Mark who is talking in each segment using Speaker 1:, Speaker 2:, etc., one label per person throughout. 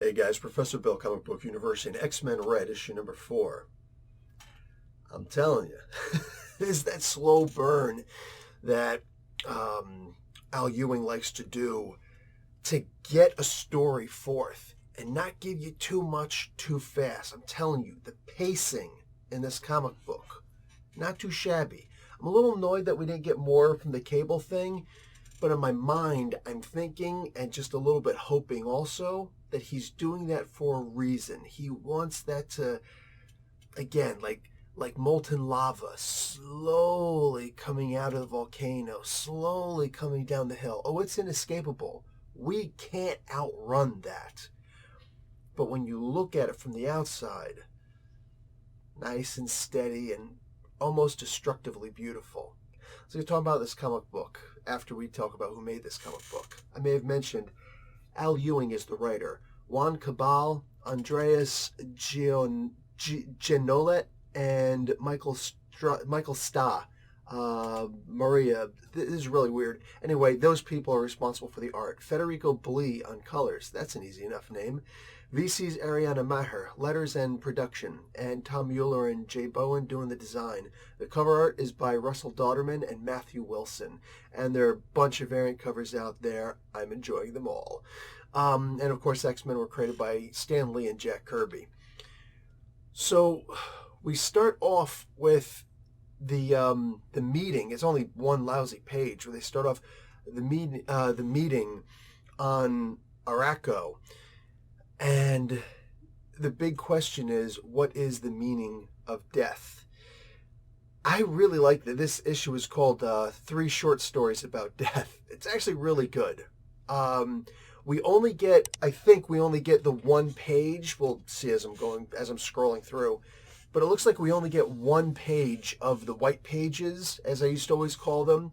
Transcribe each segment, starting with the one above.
Speaker 1: Hey guys, Professor Bill, Comic Book University, and X-Men Red, issue number 4. I'm telling you, it's that slow burn that Al Ewing likes to do to get a story forth and not give you too much too fast. I'm telling you, the pacing in this comic book, not too shabby. I'm a little annoyed that we didn't get more from the Cable thing, but in my mind, I'm thinking and just a little bit hoping also that he's doing that for a reason. He wants that to, again, like molten lava, slowly coming out of the volcano, slowly coming down the hill. Oh, it's inescapable. We can't outrun that. But when you look at it from the outside, nice and steady and almost destructively beautiful. So we're talking about this comic book after we talk about who made this comic book. I may have mentioned Al Ewing is the writer. Juan Cabal, Andreas Genolet, and Michael Sta. Maria. This is really weird. Anyway, those people are responsible for the art. Federico Blee on colors. That's an easy enough name. VC's Ariana Maher, letters and production, and Tom Mueller and Jay Bowen doing the design. The cover art is by Russell Dauterman and Matthew Wilson, and there are a bunch of variant covers out there. I'm enjoying them all. And of course, X-Men were created by Stan Lee and Jack Kirby. So we start off with the meeting. It's only one lousy page where they start off the meeting on Araco. And the big question is, what is the meaning of death? I really like that this issue is called 3 Short Stories About Death. It's actually really good. We only get the one page. We'll see as I'm scrolling through. But it looks like we only get one page of the white pages, as I used to always call them.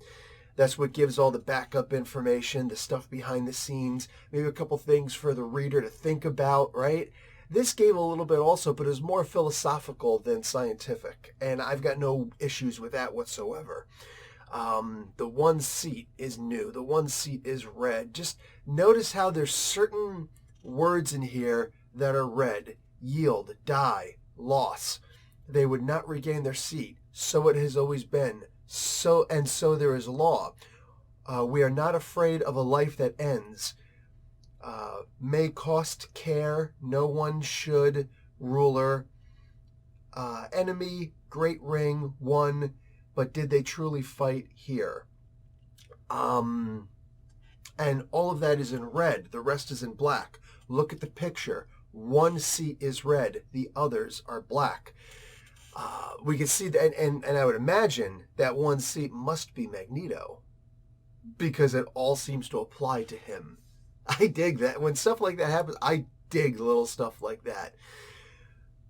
Speaker 1: That's what gives all the backup information, the stuff behind the scenes, maybe a couple things for the reader to think about, right? This gave a little bit also, but it was more philosophical than scientific, and I've got no issues with that whatsoever. The one seat is new. The one seat is red. Just notice how there's certain words in here that are red. Yield, die, loss. They would not regain their seat. So it has always been. So there is law. We are not afraid of a life that ends. May cost care. No one should. Ruler. Enemy. Great ring. Won. But did they truly fight here? And all of that is in red. The rest is in black. Look at the picture. One seat is red. The others are black. We can see that, and I would imagine that one seat must be Magneto, because it all seems to apply to him. I dig that. When stuff like that happens, I dig little stuff like that.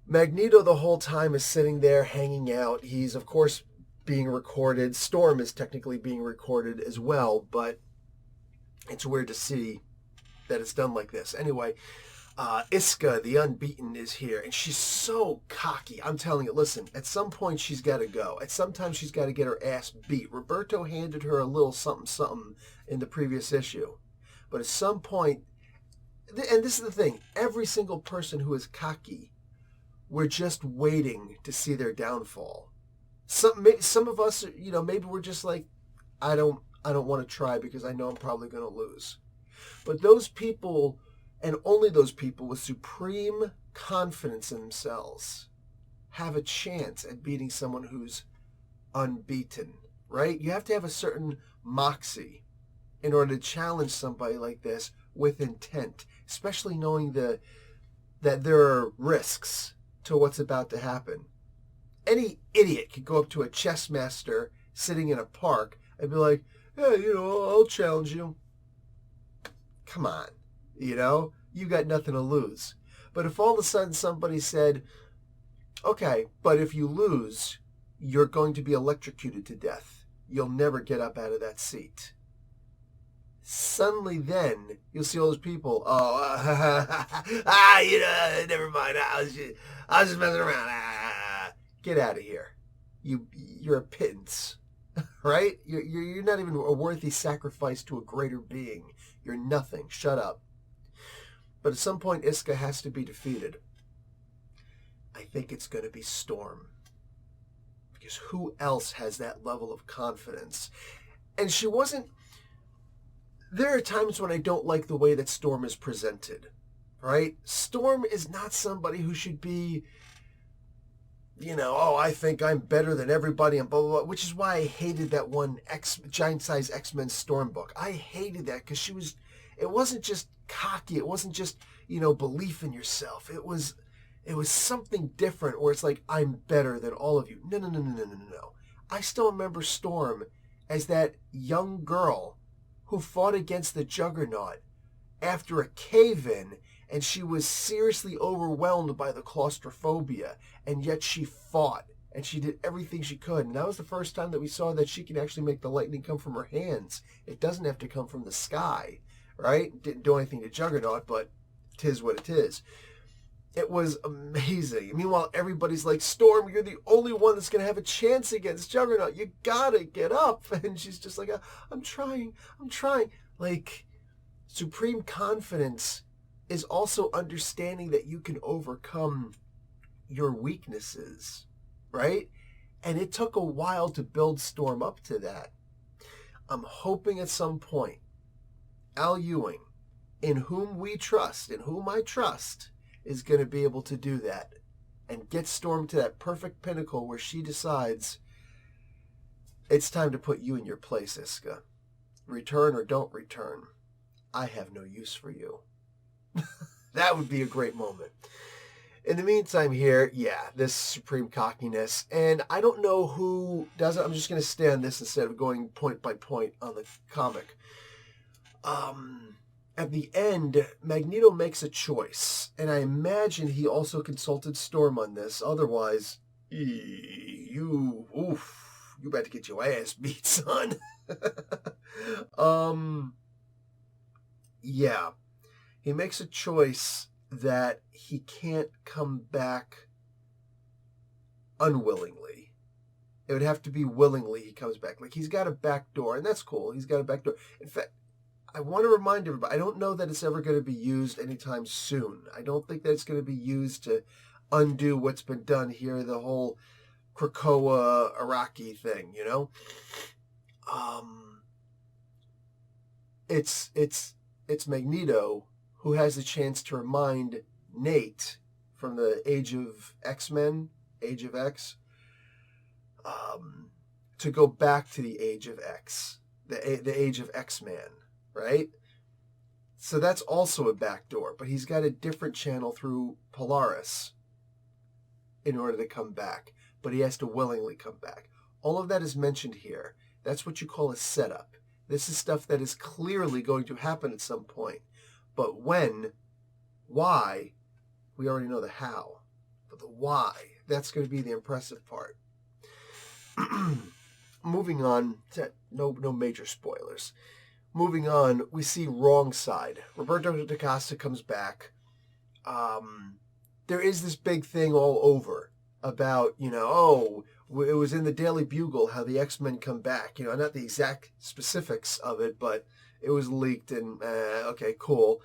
Speaker 1: Magneto the whole time is sitting there hanging out. He's, of course, being recorded. Storm is technically being recorded as well, but it's weird to see that it's done like this. Anyway, Iska, the Unbeaten, is here, and she's so cocky. I'm telling you, listen, at some point she's got to go. At some time she's got to get her ass beat. Roberto handed her a little something in the previous issue. But at some point, and this is the thing, every single person who is cocky, we're just waiting to see their downfall. Some of us, maybe we're just like, I don't want to try because I know I'm probably going to lose. But those people, and only those people with supreme confidence in themselves, have a chance at beating someone who's unbeaten, right? You have to have a certain moxie in order to challenge somebody like this with intent, especially knowing that there are risks to what's about to happen. Any idiot could go up to a chess master sitting in a park and be like, hey, I'll challenge you. Come on. You got nothing to lose. But if all of a sudden somebody said, okay, but if you lose, you're going to be electrocuted to death. You'll never get up out of that seat. Suddenly then, you'll see all those people, never mind. I was just messing around. Get out of here. You're a pittance, right? You're not even a worthy sacrifice to a greater being. You're nothing. Shut up. But at some point, Iska has to be defeated. I think it's going to be Storm. Because who else has that level of confidence? And she wasn't... There are times when I don't like the way that Storm is presented, right? Storm is not somebody who should be, oh, I think I'm better than everybody and blah, blah, blah, which is why I hated that one giant-size X-Men Storm book. I hated that because it wasn't just cocky. It wasn't just, belief in yourself. It was something different where it's like, I'm better than all of you. No. I still remember Storm as that young girl who fought against the Juggernaut after a cave-in, and she was seriously overwhelmed by the claustrophobia, and yet she fought, and she did everything she could. And that was the first time that we saw that she can actually make the lightning come from her hands. It doesn't have to come from the sky, right? Didn't do anything to Juggernaut, but 'tis what it is. It was amazing. Meanwhile, everybody's like, Storm, you're the only one that's going to have a chance against Juggernaut. You gotta get up. And she's just like, I'm trying. Like, supreme confidence is also understanding that you can overcome your weaknesses, right? And it took a while to build Storm up to that. I'm hoping at some point, Al Ewing, in whom I trust, is going to be able to do that and get Storm to that perfect pinnacle where she decides it's time to put you in your place, Iska. Return or don't return. I have no use for you. That would be a great moment. In the meantime here, this supreme cockiness. And I don't know who does it. I'm just going to stay on this instead of going point by point on the comic. At the end, Magneto makes a choice, and I imagine he also consulted Storm on this. Otherwise, you better get your ass beat, son. He makes a choice that he can't come back unwillingly. It would have to be willingly he comes back. Like, he's got a back door, and that's cool. He's got a back door. In fact, I want to remind everybody, I don't know that it's ever going to be used anytime soon. I don't think that it's going to be used to undo what's been done here, the whole Krakoa Araki thing, It's Magneto who has the chance to remind Nate from the Age of X-Men, Age of X, to go back to the Age of X, the Age of X-Man. Right? So that's also a backdoor, but he's got a different channel through Polaris in order to come back, but he has to willingly come back. All of that is mentioned here. That's what you call a setup. This is stuff that is clearly going to happen at some point. But when, why, we already know the how. But the why, that's going to be the impressive part. Moving on, to no major spoilers. Moving on, we see Wrong Side. Roberto da Costa comes back. There is this big thing all over about, it was in the Daily Bugle how the X-Men come back. Not the exact specifics of it, but it was leaked and, okay, cool.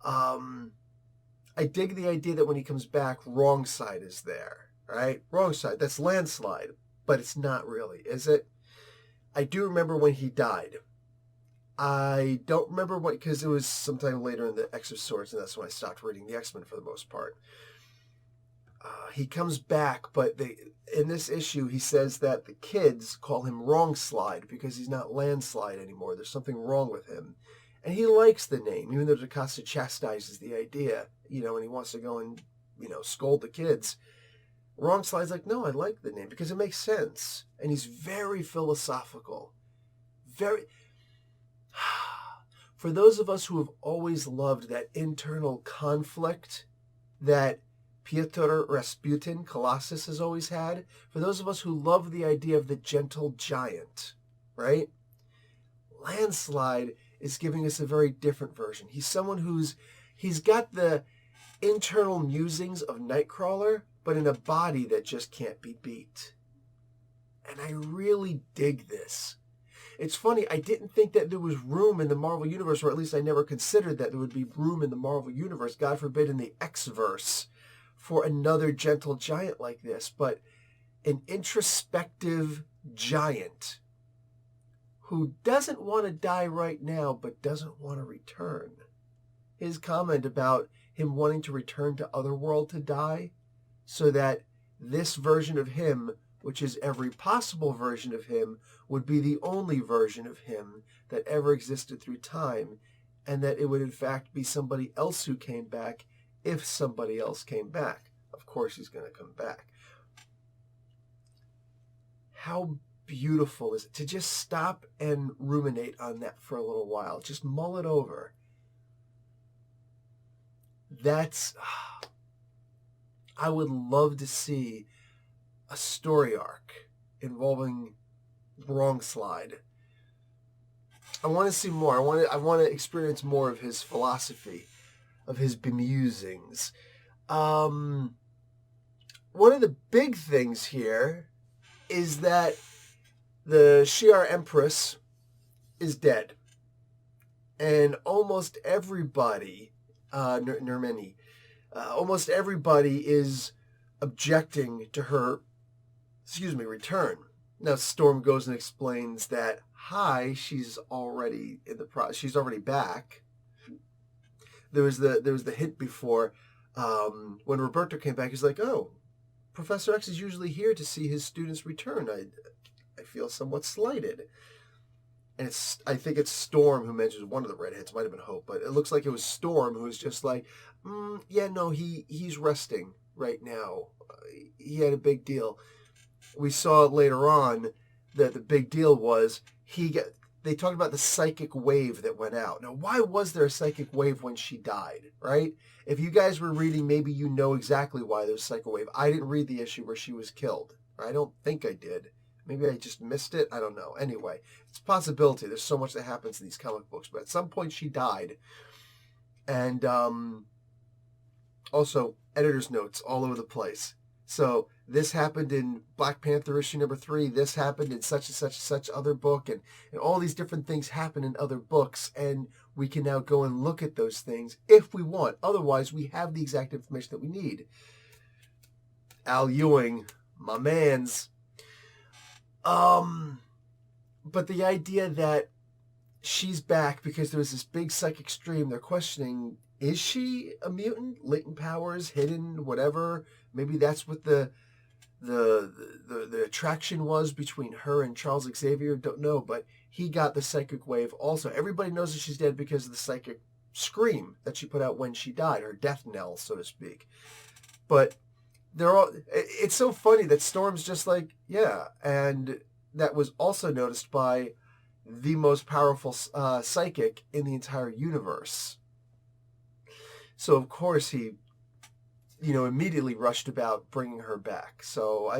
Speaker 1: I dig the idea that when he comes back, Wrong Side is there, right? Wrong Side, that's Landslide, but it's not really, is it? I do remember when he died. I don't remember what, because it was sometime later in the X of Swords, and that's when I stopped reading the X-Men for the most part. He comes back, but in this issue, he says that the kids call him Wrong Slide because he's not Landslide anymore. There's something wrong with him. And he likes the name, even though DaCosta chastises the idea, and he wants to go and, scold the kids. Wrong Slide's like, no, I like the name because it makes sense. And he's very philosophical. For those of us who have always loved that internal conflict that Pyotr Rasputin, Colossus, has always had, for those of us who love the idea of the gentle giant, right? Landslide is giving us a very different version. He's someone he's got the internal musings of Nightcrawler, but in a body that just can't be beat. And I really dig this. It's funny, I didn't think that there was room in the Marvel Universe, or at least I never considered that there would be room in the Marvel Universe, God forbid in the X-verse, for another gentle giant like this. But an introspective giant who doesn't want to die right now, but doesn't want to return. His comment about him wanting to return to Otherworld to die, so that this version of him, which is every possible version of him, would be the only version of him that ever existed through time, and that it would in fact be somebody else who came back if somebody else came back. Of course he's going to come back. How beautiful is it to just stop and ruminate on that for a little while? Just mull it over. I would love to see a story arc involving Wrong Slide. I want to see more. I want to experience more of his philosophy, of his bemusings. One of the big things here is that the Shi'ar Empress is dead. And almost everybody, Nermeni, almost everybody is objecting to her, return. Now Storm goes and explains that, she's already in the process. She's already back. There was the hint before, when Roberto came back. He's like, "Oh, Professor X is usually here to see his students return. I feel somewhat slighted." And I think it's Storm who mentions one of the redheads. Might have been Hope, but it looks like it was Storm who was just like, "Yeah, no, he's resting right now. He had a big deal." We saw later on that the big deal was they talked about the psychic wave that went out. Now, why was there a psychic wave when she died, right? If you guys were reading, maybe you know exactly why there was a psychic wave. I didn't read the issue where she was killed. I don't think I did. Maybe I just missed it. I don't know. Anyway, it's a possibility. There's so much that happens in these comic books. But at some point she died. And also, editor's notes all over the place. So this happened in Black Panther issue number 3. This happened in such and such and such other book. And all these different things happen in other books. And we can now go and look at those things if we want. Otherwise, we have the exact information that we need. Al Ewing, my mans. But the idea that she's back because there was this big psychic stream, they're questioning, is she a mutant? Latent powers, hidden, whatever. Maybe that's what the attraction was between her and Charles Xavier. Don't know, but he got the psychic wave also. Everybody knows that she's dead because of the psychic scream that she put out when she died, her death knell, so to speak. But it's so funny that Storm's just like, yeah, and that was also noticed by the most powerful psychic in the entire universe. So of course he, immediately rushed about bringing her back. So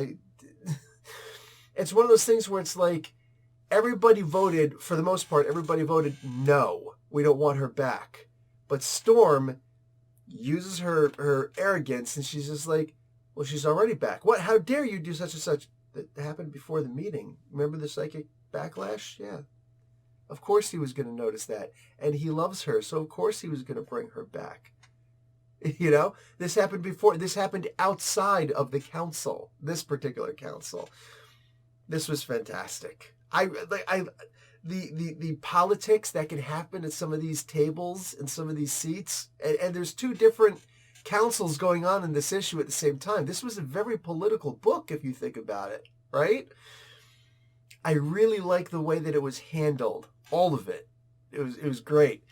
Speaker 1: it's one of those things where it's like, everybody voted, for the most part, everybody voted no, we don't want her back. But Storm uses her arrogance, and she's just like, well, she's already back. What? How dare you do such and such? That happened before the meeting. Remember the psychic backlash? Yeah. Of course he was going to notice that. And he loves her, so of course he was going to bring her back. This happened before. This happened outside of the council, this particular council. This was fantastic. The politics that can happen at some of these tables and some of these seats, and there's two different councils going on in this issue at the same time. This was a very political book, if you think about it, right? I really like the way that it was handled. All of it. It was great.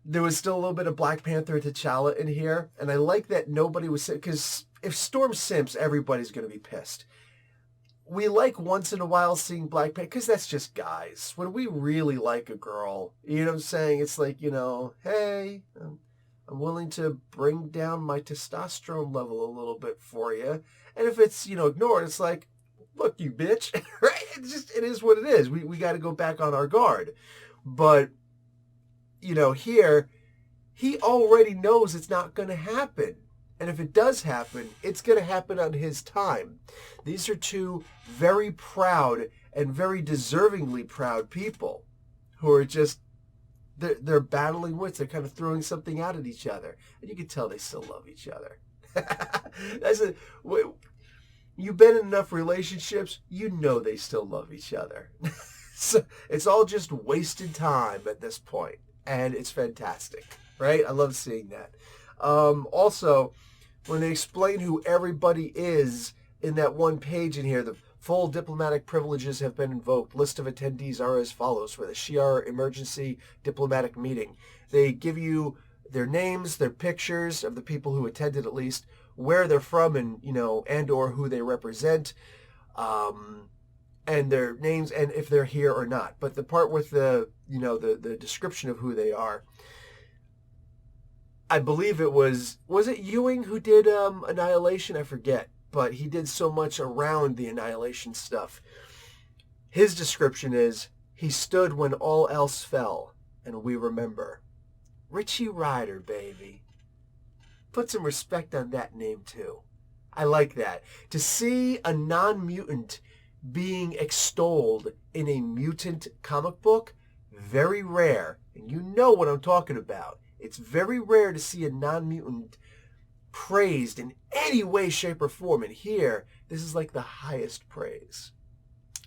Speaker 1: There was still a little bit of Black Panther T'Challa in here, and I like that nobody was, because if Storm simps, everybody's going to be pissed. We like once in a while seeing Black Panther, because that's just guys. When we really like a girl, you know what I'm saying? It's like, hey, I'm willing to bring down my testosterone level a little bit for you. And if it's, ignored, it's like, look, you bitch, right? It is what it is. We got to go back on our guard. But, here, he already knows it's not going to happen. And if it does happen, it's going to happen on his time. These are two very proud and very deservingly proud people who are just, they're battling wits. They're kind of throwing something out at each other. And you can tell they still love each other. You've been in enough relationships, you know they still love each other. So it's all just wasted time at this point. And it's fantastic, right? I love seeing that. Also, when they explain who everybody is in that one page in here, the full diplomatic privileges have been invoked. List of attendees are as follows for the Shi'ar Emergency Diplomatic Meeting. They give you their names, their pictures of the people who attended at least, where they're from and or who they represent, and their names and if they're here or not. But the part with the description of who they are, I believe it was it Ewing who did Annihilation? I forget, but he did so much around the Annihilation stuff. His description is, he stood when all else fell, and we remember. Richie Rider, baby. Put some respect on that name, too. I like that. To see a non-mutant being extolled in a mutant comic book, very rare. And you know what I'm talking about. It's very rare to see a non-mutant praised in any way, shape, or form. And here, this is like the highest praise.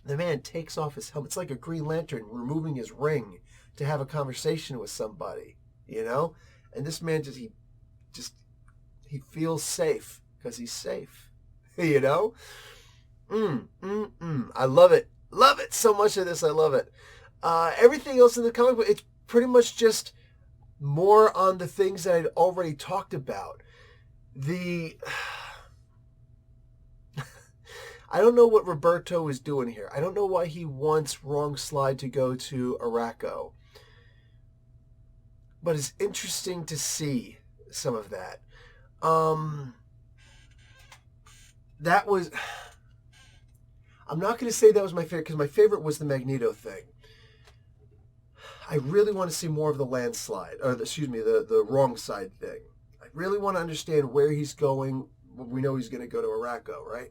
Speaker 1: The man takes off his helmet. It's like a Green Lantern removing his ring to have a conversation with somebody, And this man he feels safe because he's safe, I love it. Love it. So much of this, I love it. Everything else in the comic book, it's pretty much just more on the things that I'd already talked about. I don't know what Roberto is doing here. I don't know why he wants Wrong Slide to go to Arakko. But it's interesting to see some of that. That was... I'm not going to say that was my favorite, because my favorite was the Magneto thing. I really want to see more of the landslide, or the Wrong Side thing. I really want to understand where he's going. We know he's going to go to Arakko, right?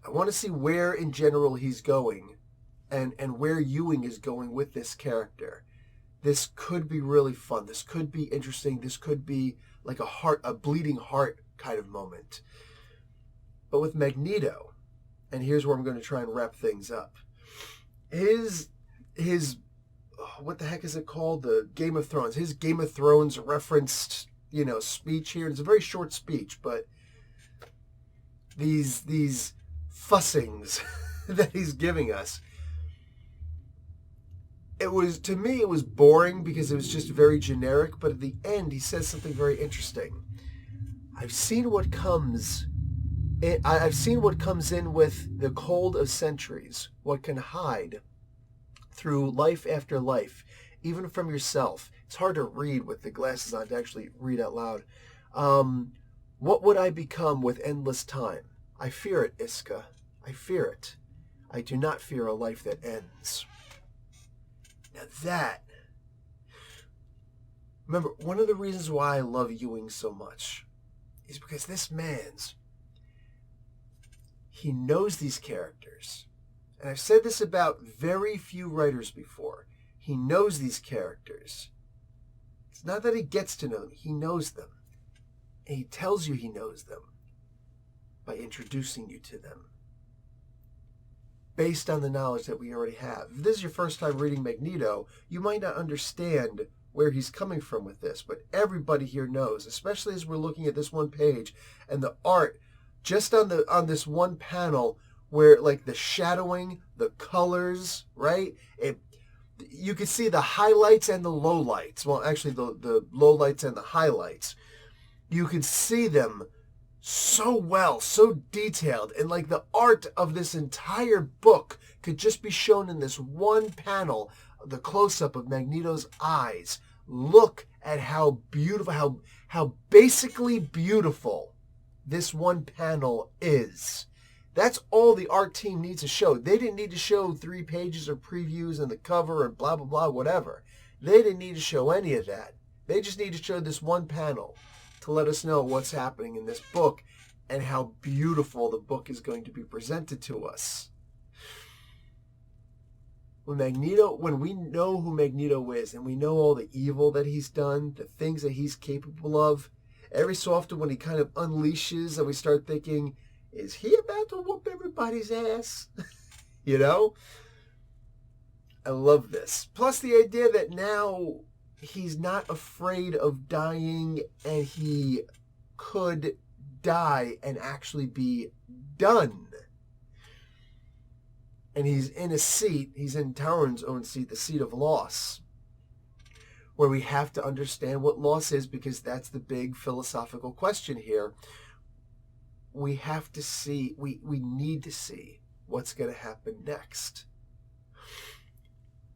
Speaker 1: I want to see where in general he's going and where Ewing is going with this character. This could be really fun. This could be interesting. This could be like a bleeding heart kind of moment. But with Magneto, and here's where I'm going to try and wrap things up. His what the heck is it called? The Game of Thrones. His Game of Thrones referenced, speech here. It's a very short speech, but these fussings that he's giving us, to me it was boring because it was just very generic, but at the end he says something very interesting. I've seen what comes in with the cold of centuries, what can hide through life after life, even from yourself. It's hard to read with the glasses on, to actually read out loud. What would I become with endless time? I fear it, Iska. I fear it. I do not fear a life that ends. Now that... Remember, one of the reasons why I love Ewing so much is because this man's... He knows these characters. And I've said this about very few writers before. He knows these characters. It's not that he gets to know them. He knows them. And he tells you he knows them by introducing you to them, based on the knowledge that we already have. If this is your first time reading Magneto, you might not understand where he's coming from with this, but everybody here knows, especially as we're looking at this one page and the art just on this one panel, where like the shadowing, the colors, right? You could see the highlights and the lowlights. Well, actually the lowlights and the highlights. You could see them so well, so detailed. And like the art of this entire book could just be shown in this one panel, the close-up of Magneto's eyes. Look at how beautiful, how basically beautiful this one panel is. That's all the art team needs to show. They didn't need to show 3 pages of previews and the cover and blah, blah, blah, whatever. They didn't need to show any of that. They just need to show this one panel. to let us know what's happening in this book and how beautiful the book is going to be presented to us. When we know who Magneto is and we know all the evil that he's done, the things that he's capable of, every so often when he kind of unleashes and we start thinking, is he about to whoop everybody's ass? You know? I love this. Plus the idea that now he's not afraid of dying and he could die and actually be done. And he's in a seat, he's in Tauron's own seat, the seat of loss, where we have to understand what loss is, because that's the big philosophical question here. We have to see, we need to see what's going to happen next.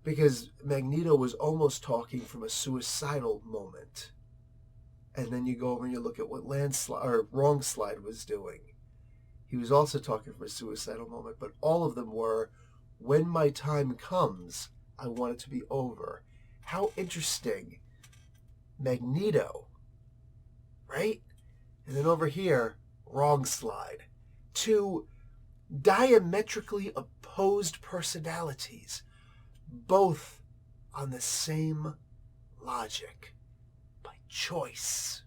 Speaker 1: Because Magneto was almost talking from a suicidal moment. And then you go over and you look at what Wrong Slide was doing. He was also talking from a suicidal moment, but all of them were, when my time comes, I want it to be over. How interesting. Magneto, right? And then over here, Wrong Slide. Two diametrically opposed personalities, both on the same logic, by choice.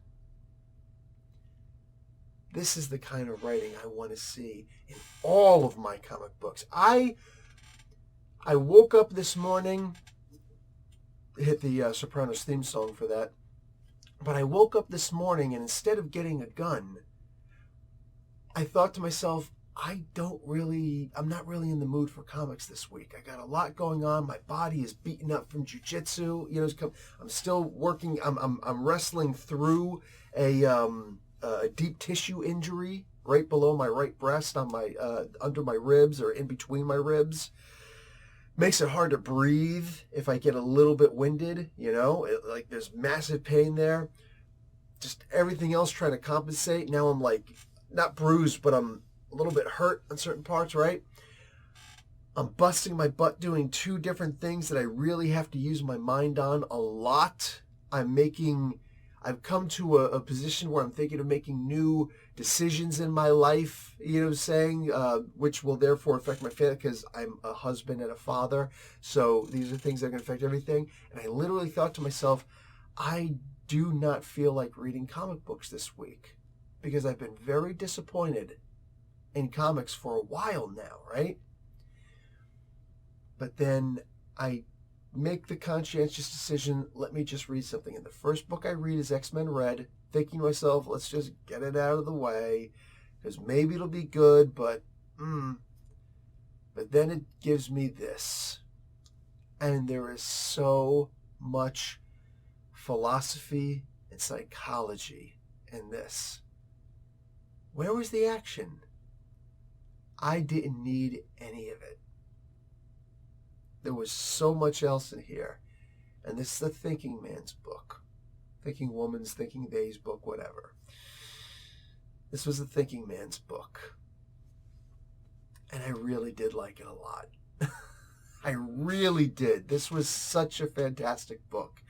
Speaker 1: This is the kind of writing I want to see in all of my comic books. I woke up this morning, hit the Sopranos theme song for that, but I woke up this morning and instead of getting a gun, I thought to myself, I'm not really in the mood for comics this week. I got a lot going on. My body is beaten up from jiu-jitsu. I'm still working. I'm wrestling through a deep tissue injury right below my right breast, on my under my ribs or in between my ribs. Makes it hard to breathe if I get a little bit winded. Like there's massive pain there. Just everything else trying to compensate. Now I'm like not bruised, but I'm a little bit hurt on certain parts, right? I'm busting my butt doing two different things that I really have to use my mind on a lot. I've come to a position where I'm thinking of making new decisions in my life, which will therefore affect my family because I'm a husband and a father. So these are things that are going to affect everything. And I literally thought to myself, I do not feel like reading comic books this week because I've been very disappointed in comics for a while now, right? But then I make the conscientious decision, let me just read something. And the first book I read is X-Men Red, thinking to myself, let's just get it out of the way, because maybe it'll be good, but then it gives me this. And there is so much philosophy and psychology in this. Where was the action? I didn't need any of it. There was so much else in here. And this is the thinking man's book. Thinking woman's, thinking they's book, whatever. This was the thinking man's book. And I really did like it a lot. I really did. This was such a fantastic book.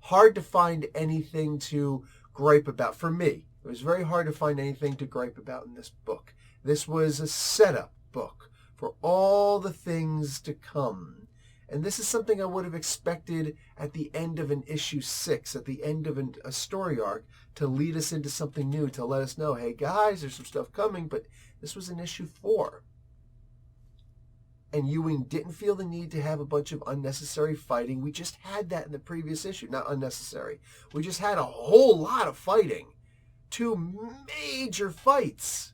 Speaker 1: Hard to find anything to gripe about. For me, it was very hard to find anything to gripe about in this book. This was a setup book for all the things to come. And this is something I would have expected at the end of an issue 6, at the end of a story arc, to lead us into something new, to let us know, hey guys, there's some stuff coming, but this was in issue 4. And Ewing didn't feel the need to have a bunch of unnecessary fighting. We just had that in the previous issue. Not unnecessary. We just had a whole lot of fighting. 2 major fights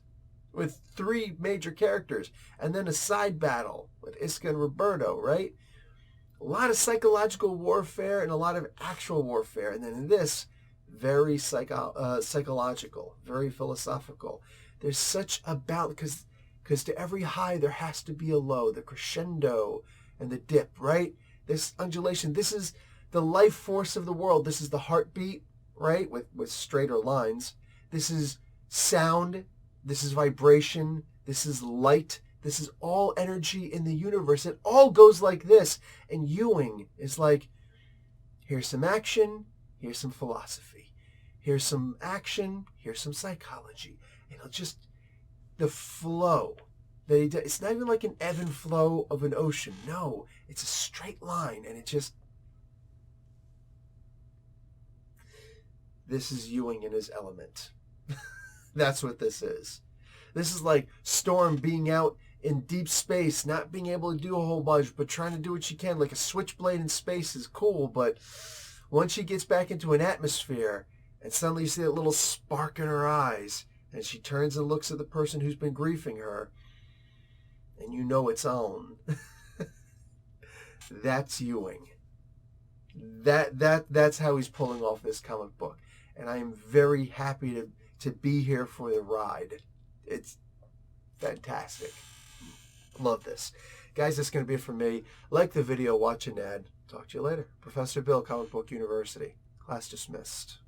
Speaker 1: with 3 major characters. And then a side battle with Iska and Roberto, right? A lot of psychological warfare and a lot of actual warfare. And then in this, very psychological, very philosophical. There's such a balance, because to every high there has to be a low, the crescendo and the dip, right? This undulation, this is the life force of the world. This is the heartbeat, right? With straighter lines. This is sound. This is vibration. This is light. This is all energy in the universe. It all goes like this. And Ewing is like, here's some action. Here's some philosophy. Here's some action. Here's some psychology. And it'll just, the flow. It's not even like an ebb and flow of an ocean. No, it's a straight line. And it just, this is Ewing in his element. That's what this is. This is like Storm being out in deep space, not being able to do a whole bunch, but trying to do what she can. Like a switchblade in space is cool, but once she gets back into an atmosphere, and suddenly you see that little spark in her eyes, and she turns and looks at the person who's been griefing her, and you know it's on. That's Ewing. That's how he's pulling off this comic book. And I am very happy to be here for the ride. It's fantastic. Love this. Guys, that's going to be it for me. Like the video, watch an ad. Talk to you later. Professor Bill, Comic Book University. Class dismissed.